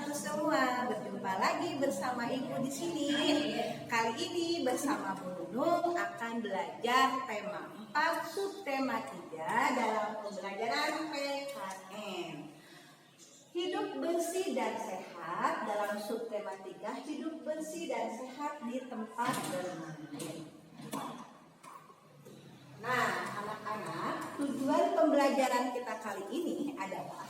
teman-teman semua, berjumpa lagi bersama Ibu di sini. Kali ini bersama Bu Nunung akan belajar tema 4 subtema 3 dalam pembelajaran PKN. Hidup bersih dan sehat dalam subtema 3, hidup bersih dan sehat di tempat bermain. Nah, anak-anak, tujuan pembelajaran kita kali ini adalah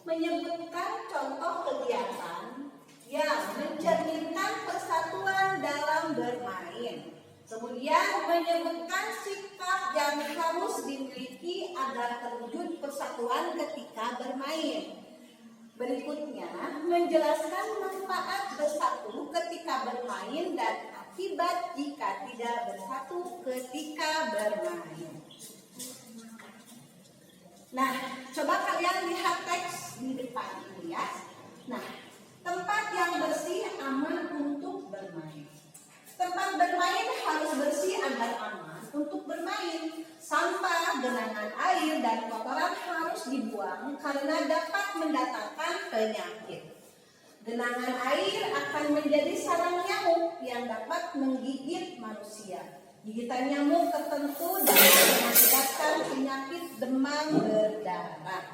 menyebutkan contoh kegiatan yang mencerminkan persatuan dalam bermain. Kemudian menyebutkan sikap yang harus dimiliki agar terwujud persatuan ketika bermain. Berikutnya, menjelaskan manfaat bersatu ketika bermain dan akibat jika tidak bersatu ketika bermain. Nah, coba kalian lihat teks di depan ini ya. Nah, tempat yang bersih aman untuk bermain. Tempat bermain harus bersih agar aman untuk bermain. Sampah, genangan air, dan kotoran harus dibuang karena dapat mendatangkan penyakit. Genangan air akan menjadi sarang nyamuk yang dapat menggigit manusia. Gigitan nyamuk tertentu dapat mengakibatkan penyakit demam berdarah.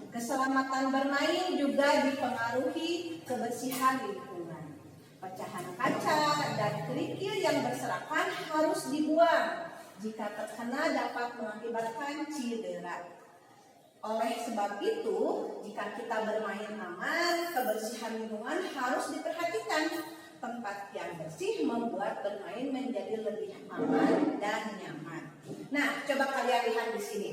Keselamatan bermain juga dipengaruhi kebersihan lingkungan. Pecahan kaca dan kerikil yang berserakan harus dibuang. Jika terkena dapat mengakibatkan cedera. Oleh sebab itu, jika kita bermain aman, kebersihan lingkungan harus diperhatikan. Tempat yang bersih membuat bermain menjadi lebih aman dan nyaman. Nah, coba kalian lihat di sini.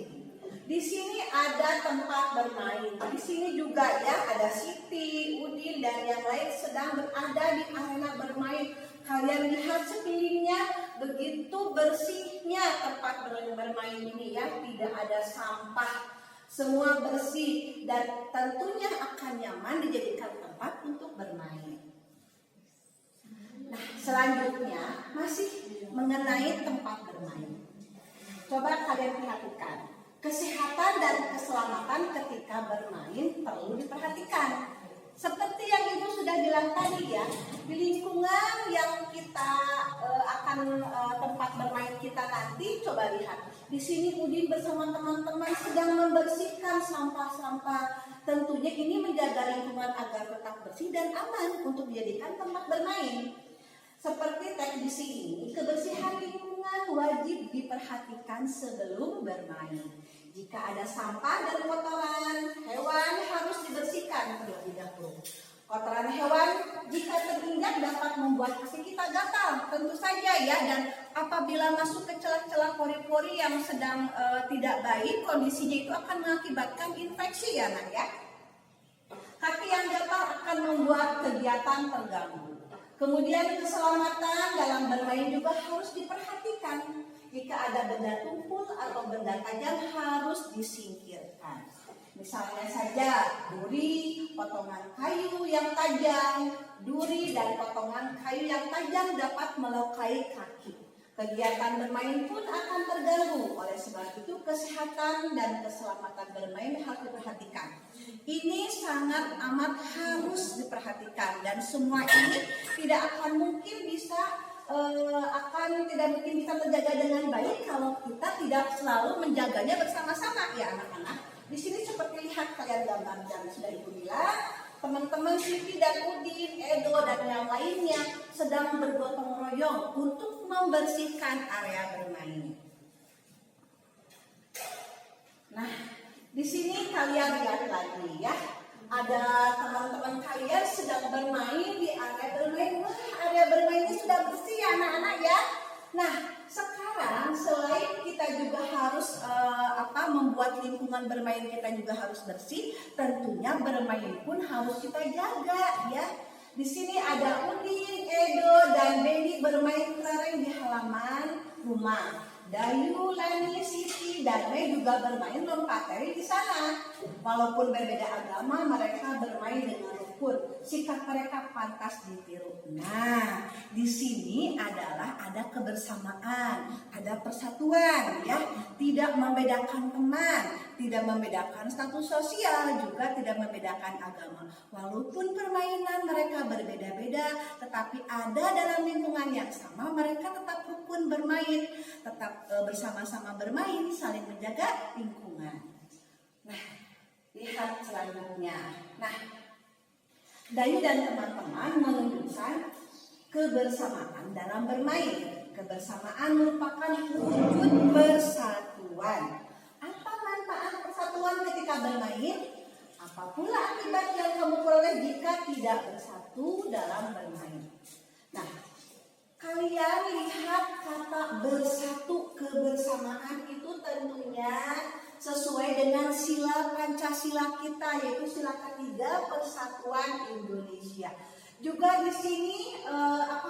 Di sini ada tempat bermain. Di sini juga ya ada Siti, Udin, dan yang lain sedang berada di arena bermain. Kalian lihat sekelilingnya begitu bersihnya tempat bermain ini ya, tidak ada sampah. Semua bersih dan tentunya akan nyaman dijadikan tempat untuk bermain. Nah, selanjutnya masih mengenai tempat bermain. Coba kalian perhatikan. Kesehatan dan keselamatan ketika bermain perlu diperhatikan. Seperti yang Ibu sudah bilang tadi ya, di lingkungan yang kita tempat bermain kita nanti, coba lihat. Di sini Udin bersama teman-teman sedang membersihkan sampah-sampah. Tentunya ini menjaga lingkungan agar tetap bersih dan aman untuk dijadikan tempat bermain. Seperti teks di sini, kebersihan lingkungan wajib diperhatikan sebelum bermain. Jika ada sampah dan kotoran hewan harus dibersihkan terlebih dahulu. Kotoran hewan jika terinjak dapat membuat kaki kita gatal, tentu saja ya. Dan apabila masuk ke celah-celah pori-pori yang sedang tidak baik, kondisinya itu akan mengakibatkan infeksi ya nak ya. Kaki yang gatal akan membuat kegiatan terganggu. Kemudian keselamatan dalam bermain juga harus diperhatikan. Jika ada benda tumpul atau benda tajam harus disingkirkan. Misalnya saja duri, potongan kayu yang tajam. Duri dan potongan kayu yang tajam dapat melukai kaki. Kegiatan bermain pun akan terganggu. Oleh sebab itu kesehatan dan keselamatan bermain harus diperhatikan. Ini sangat amat harus diperhatikan dan semua ini tidak akan mungkin bisa terjaga dengan baik kalau kita tidak selalu menjaganya bersama-sama ya anak-anak. Di sini seperti lihat kalian gambar yang sudah Ibu bilang, teman-teman Siti dan Udin, Edo dan yang lainnya sedang bergotong royong untuk membersihkan area bermain. Nah, di sini kalian lihat lagi ya, ada teman-teman kalian sedang bermain di area bermain. Wah, area bermainnya sudah bersih ya anak-anak ya. Nah, sekarang selain kita juga harus membuat lingkungan bermain kita juga harus bersih, tentunya bermain pun harus kita jaga ya. Di sini ada Udin, Edo, dan Benny bermain kelereng di halaman rumah. Dayu, Lani, Siti, dan Mei juga bermain lompat tali di sana. Walaupun berbeda agama, mereka bermain dengan rukun. sikap mereka pantas ditiru. Nah, di sini adalah ada kebersamaan, ada persatuan ya, tidak membedakan teman, tidak membedakan status sosial, juga tidak membedakan agama. Walaupun permainan mereka berbeda-beda, tetapi ada dalam lingkungan yang sama, mereka tetap rukun bermain, tetap bersama-sama bermain, saling menjaga lingkungan. Nah, lihat selanjutnya. Nah, Dayu dan teman-teman menunjukkan kebersamaan dalam bermain. Kebersamaan merupakan wujud persatuan. Apa manfaat persatuan ketika bermain? Apa pula akibat yang kamu peroleh jika tidak bersatu dalam bermain? Nah, kalian lihat kata bersatu, kebersamaan itu tentunya sesuai dengan sila Pancasila kita, yaitu sila ketiga Persatuan Indonesia. Juga di sini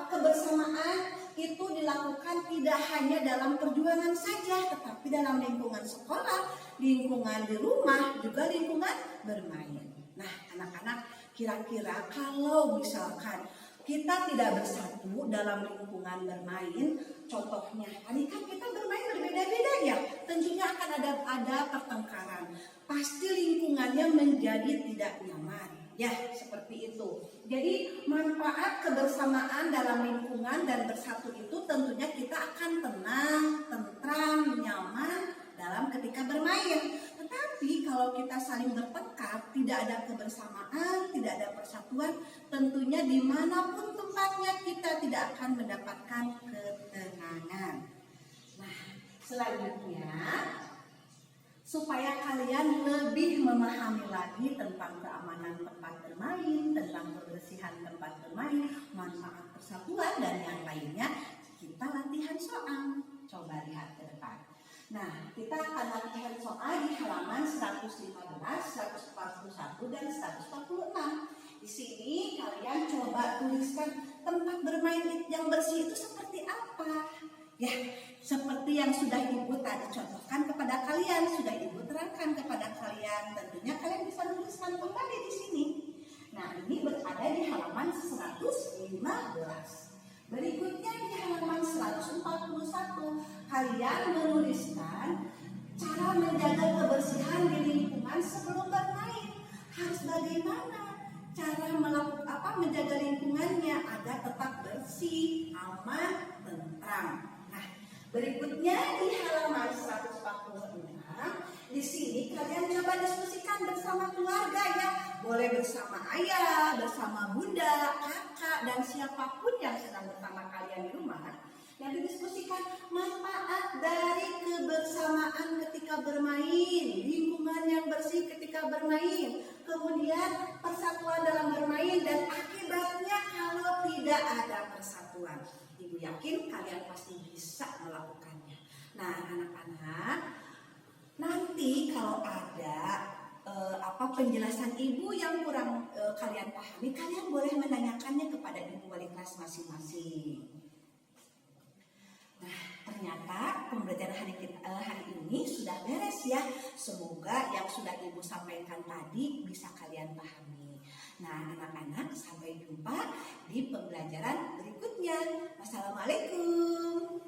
kebersamaan itu dilakukan tidak hanya dalam perjuangan saja, tetapi dalam lingkungan sekolah, lingkungan di rumah, juga lingkungan bermain. Nah, anak-anak, kira-kira kalau misalkan kita tidak bersatu dalam lingkungan bermain, contohnya, tadi kan kita bermain berbeda-beda ya, tentunya akan ada pertengkaran. Pasti lingkungannya menjadi tidak nyaman, ya seperti itu. Jadi manfaat kebersamaan dalam lingkungan dan bersatu itu tentunya kita akan tenang, tentram, nyaman dalam ketika bermain. Tetapi kalau kita saling bertengkar, tidak ada kebersamaan, tidak ada persatuan, tentunya dimanapun tempatnya kita tidak akan mendapatkan ketenangan. Nah, selanjutnya, supaya kalian lebih memahami lagi tentang keamanan tempat bermain, tentang kebersihan tempat bermain, manfaat persatuan, dan yang lainnya, kita latihan soal. Coba lihat ke depan. Nah, kita akan latihan soal di halaman 115, 141, dan 146. Di sini kalian coba tuliskan tempat bermain yang bersih itu seperti apa. Ya, seperti yang sudah Ibu tadi contohkan kepada kalian, sudah Ibu terangkan kepada kalian. Tentunya kalian bisa tuliskan kembali di sini. Nah, ini berada di halaman 115. Berikutnya di halaman 141, kalian menuliskan cara menjaga kebersihan di lingkungan sebelum bermain. Harus bagaimana cara menjaga lingkungannya agar tetap bersih, aman, tentram. Nah, berikutnya di halaman 146, di sini kalian coba diskusikan bersama keluarga ya. Boleh bersama ayah, bersama bunda, kakak, dan siapapun yang sedang bersama kalian di rumah. Yang didiskusikan manfaat dari kebersamaan ketika bermain, lingkungan yang bersih ketika bermain, kemudian persatuan dalam bermain, dan akibatnya kalau tidak ada persatuan. Ibu yakin kalian pasti bisa melakukannya. Nah, anak-anak, nanti kalau ada penjelasan ibu yang kurang kalian pahami, kalian boleh menanyakannya kepada ibu wali kelas masing-masing. Nah, ternyata pembelajaran hari ini sudah beres ya. Semoga yang sudah ibu sampaikan tadi bisa kalian pahami. Nah, anak-anak, sampai jumpa di pembelajaran berikutnya. Wassalamualaikum.